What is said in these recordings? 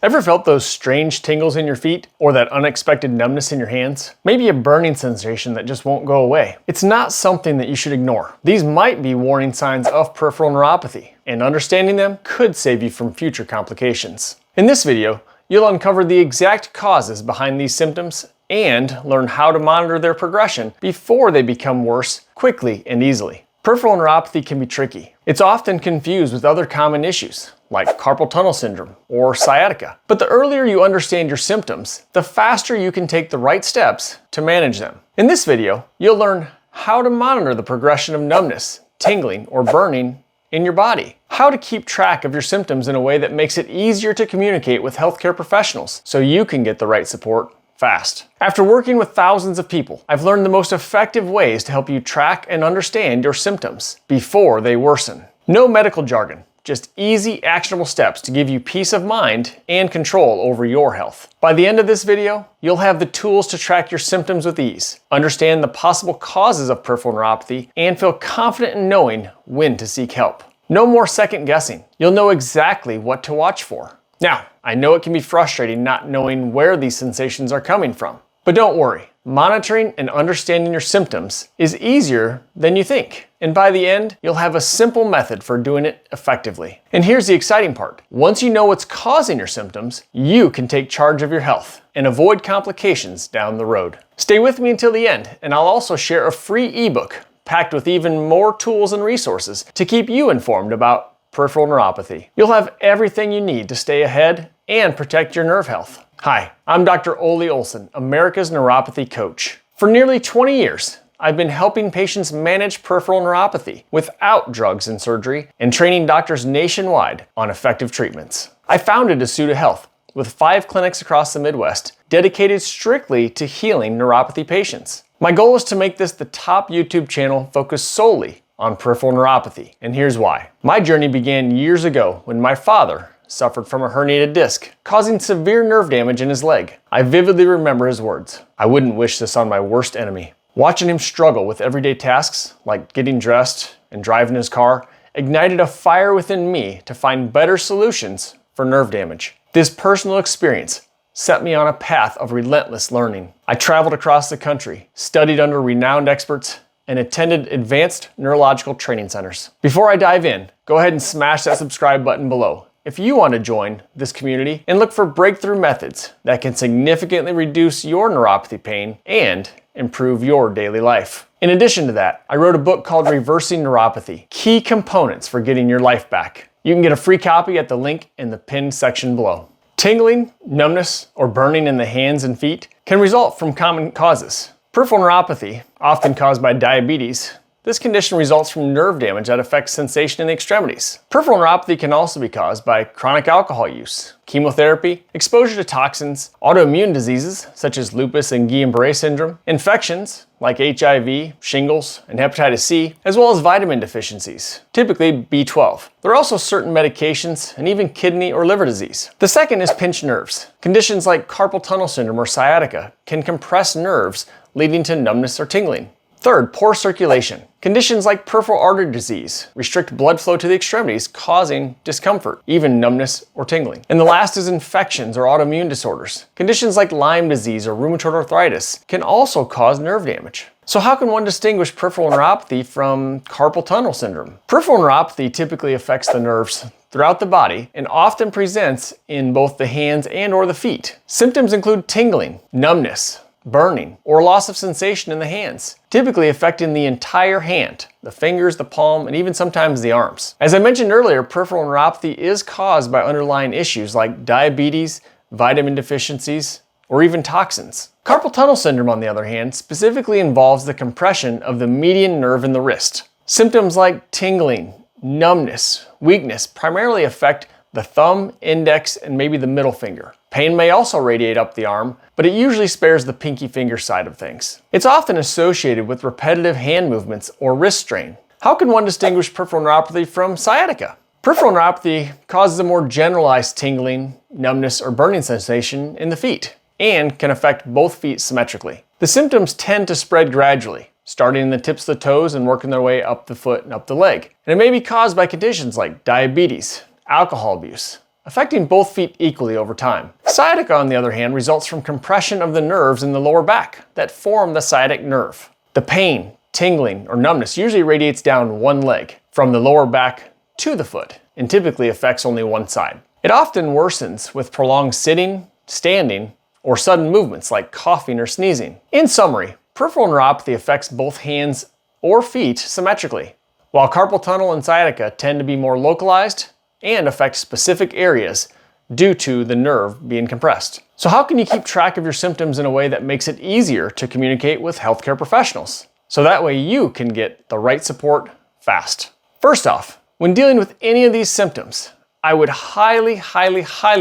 Ever felt those strange tingles in your feet or that unexpected numbness in your hands? Maybe a burning sensation that just won't go away. It's not something that you should ignore. These might be warning signs of peripheral neuropathy, and understanding them could save you from future complications. In this video, you'll uncover the exact causes behind these symptoms and learn how to monitor their progression before they become worse quickly and easily. Peripheral neuropathy can be tricky. It's often confused with other common issues, like carpal tunnel syndrome or sciatica. But the earlier you understand your symptoms, the faster you can take the right steps to manage them. In this video, you'll learn how to monitor the progression of numbness, tingling, or burning in your body, how to keep track of your symptoms in a way that makes it easier to communicate with healthcare professionals so you can get the right support fast. After working with thousands of people, I've learned the most effective ways to help you track and understand your symptoms before they worsen. No medical jargon, just easy, actionable steps to give you peace of mind and control over your health. By the end of this video, you'll have the tools to track your symptoms with ease, understand the possible causes of peripheral neuropathy, and feel confident in knowing when to seek help. No more second guessing. You'll know exactly what to watch for. Now, I know it can be frustrating not knowing where these sensations are coming from, but don't worry. Monitoring and understanding your symptoms is easier than you think. And by the end, you'll have a simple method for doing it effectively. And here's the exciting part. Once you know what's causing your symptoms, you can take charge of your health and avoid complications down the road. Stay with me until the end, and I'll also share a free ebook packed with even more tools and resources to keep you informed about peripheral neuropathy. You'll have everything you need to stay ahead and protect your nerve health. Hi, I'm Dr. Ole Olson, America's neuropathy coach. For nearly 20 years, I've been helping patients manage peripheral neuropathy without drugs and surgery and training doctors nationwide on effective treatments. I founded Asuta Health with 5 clinics across the Midwest dedicated strictly to healing neuropathy patients. My goal is to make this the top YouTube channel focused solely on peripheral neuropathy, and here's why. My journey began years ago when my father suffered from a herniated disc, causing severe nerve damage in his leg. I vividly remember his words. I wouldn't wish this on my worst enemy. Watching him struggle with everyday tasks, like getting dressed and driving his car, ignited a fire within me to find better solutions for nerve damage. This personal experience set me on a path of relentless learning. I traveled across the country, studied under renowned experts, and attended advanced neurological training centers. Before I dive in, go ahead and smash that subscribe button below if you want to join this community and look for breakthrough methods that can significantly reduce your neuropathy pain and improve your daily life. In addition to that, I wrote a book called Reversing Neuropathy: Key Components for Getting Your Life Back. You can get a free copy at the link in the pinned section below. Tingling, numbness, or burning in the hands and feet can result from common causes. Peripheral neuropathy, often caused by diabetes, this condition results from nerve damage that affects sensation in the extremities. Peripheral neuropathy can also be caused by chronic alcohol use, chemotherapy, exposure to toxins, autoimmune diseases such as lupus and Guillain-Barré syndrome, infections like HIV, shingles, and hepatitis C, as well as vitamin deficiencies, typically B12. There are also certain medications and even kidney or liver disease. The second is pinched nerves. Conditions like carpal tunnel syndrome or sciatica can compress nerves, leading to numbness or tingling. Third, poor circulation. Conditions like peripheral artery disease restrict blood flow to the extremities, causing discomfort, even numbness or tingling. And the last is infections or autoimmune disorders. Conditions like Lyme disease or rheumatoid arthritis can also cause nerve damage. So how can one distinguish peripheral neuropathy from carpal tunnel syndrome? Peripheral neuropathy typically affects the nerves throughout the body and often presents in both the hands and/or the feet. Symptoms include tingling, numbness, burning, or loss of sensation in the hands, typically affecting the entire hand, the fingers, the palm, and even sometimes the arms. As I mentioned earlier, peripheral neuropathy is caused by underlying issues like diabetes, vitamin deficiencies, or even toxins. Carpal tunnel syndrome, on the other hand, specifically involves the compression of the median nerve in the wrist. Symptoms like tingling, numbness, weakness primarily affect the thumb, index, and maybe the middle finger. Pain may also radiate up the arm, but it usually spares the pinky finger side of things. It's often associated with repetitive hand movements or wrist strain. How can one distinguish peripheral neuropathy from sciatica? Peripheral neuropathy causes a more generalized tingling, numbness, or burning sensation in the feet and can affect both feet symmetrically. The symptoms tend to spread gradually, starting in the tips of the toes and working their way up the foot and up the leg. And it may be caused by conditions like diabetes, alcohol abuse, affecting both feet equally over time. Sciatica, on the other hand, results from compression of the nerves in the lower back that form the sciatic nerve. The pain, tingling, or numbness usually radiates down one leg, from the lower back to the foot, and typically affects only one side. It often worsens with prolonged sitting, standing, or sudden movements like coughing or sneezing. In summary, peripheral neuropathy affects both hands or feet symmetrically, while carpal tunnel and sciatica tend to be more localized and affect specific areas due to the nerve being compressed. So how can you keep track of your symptoms in a way that makes it easier to communicate with healthcare professionals, so that way you can get the right support fast? First off, when dealing with any of these symptoms, I would highly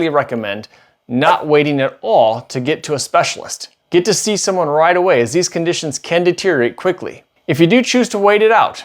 recommend not waiting at all to get to a specialist. Get to see someone right away, as these conditions can deteriorate quickly. If you do choose to wait it out,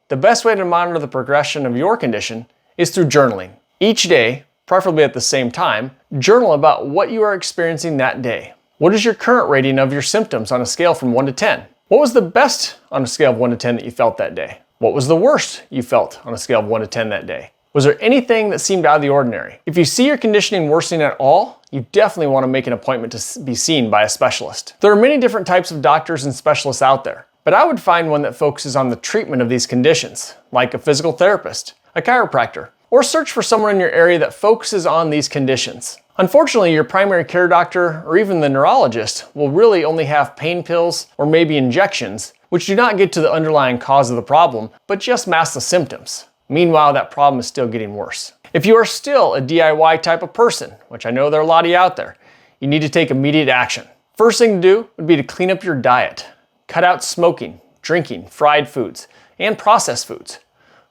the best way to monitor the progression of your condition is through journaling. Each day, preferably at the same time, journal about what you are experiencing that day. What is your current rating of your symptoms on a scale from 1 to 10? What was the best on a scale of 1 to 10 that you felt that day? What was the worst you felt on a scale of 1 to 10 that day? Was there anything that seemed out of the ordinary? If you see your conditioning worsening at all, you definitely want to make an appointment to be seen by a specialist. There are many different types of doctors and specialists out there, but I would find one that focuses on the treatment of these conditions, like a physical therapist, a chiropractor, or search for someone in your area that focuses on these conditions. Unfortunately, your primary care doctor or even the neurologist will really only have pain pills or maybe injections, which do not get to the underlying cause of the problem, but just mask the symptoms. Meanwhile, that problem is still getting worse. If you are still a DIY type of person, which I know there are a lot of you out there, you need to take immediate action. First thing to do would be to clean up your diet. Cut out smoking, drinking, fried foods, and processed foods.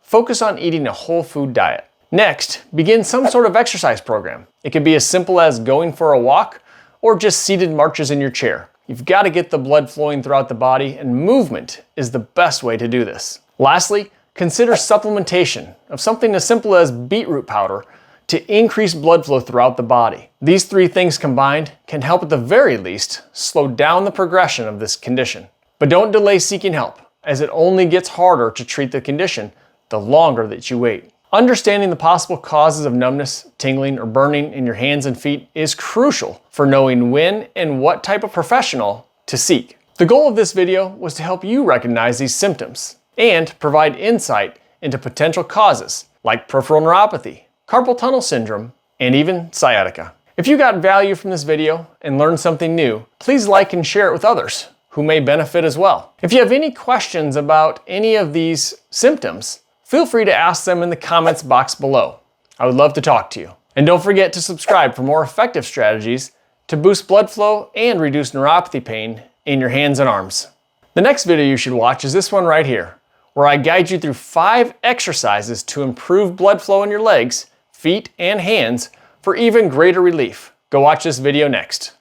Focus on eating a whole food diet. Next, begin some sort of exercise program. It can be as simple as going for a walk or just seated marches in your chair. You've got to get the blood flowing throughout the body, and movement is the best way to do this. Lastly, consider supplementation of something as simple as beetroot powder to increase blood flow throughout the body. These three things combined can help at the very least slow down the progression of this condition. But don't delay seeking help, as it only gets harder to treat the condition the longer that you wait. Understanding the possible causes of numbness, tingling, or burning in your hands and feet is crucial for knowing when and what type of professional to seek. The goal of this video was to help you recognize these symptoms and provide insight into potential causes like peripheral neuropathy, carpal tunnel syndrome, and even sciatica. If you got value from this video and learned something new, please like and share it with others who may benefit as well. If you have any questions about any of these symptoms, feel free to ask them in the comments box below. I would love to talk to you. And don't forget to subscribe for more effective strategies to boost blood flow and reduce neuropathy pain in your hands and arms. The next video you should watch is this one right here, where I guide you through 5 exercises to improve blood flow in your legs, feet, and hands for even greater relief. Go watch this video next.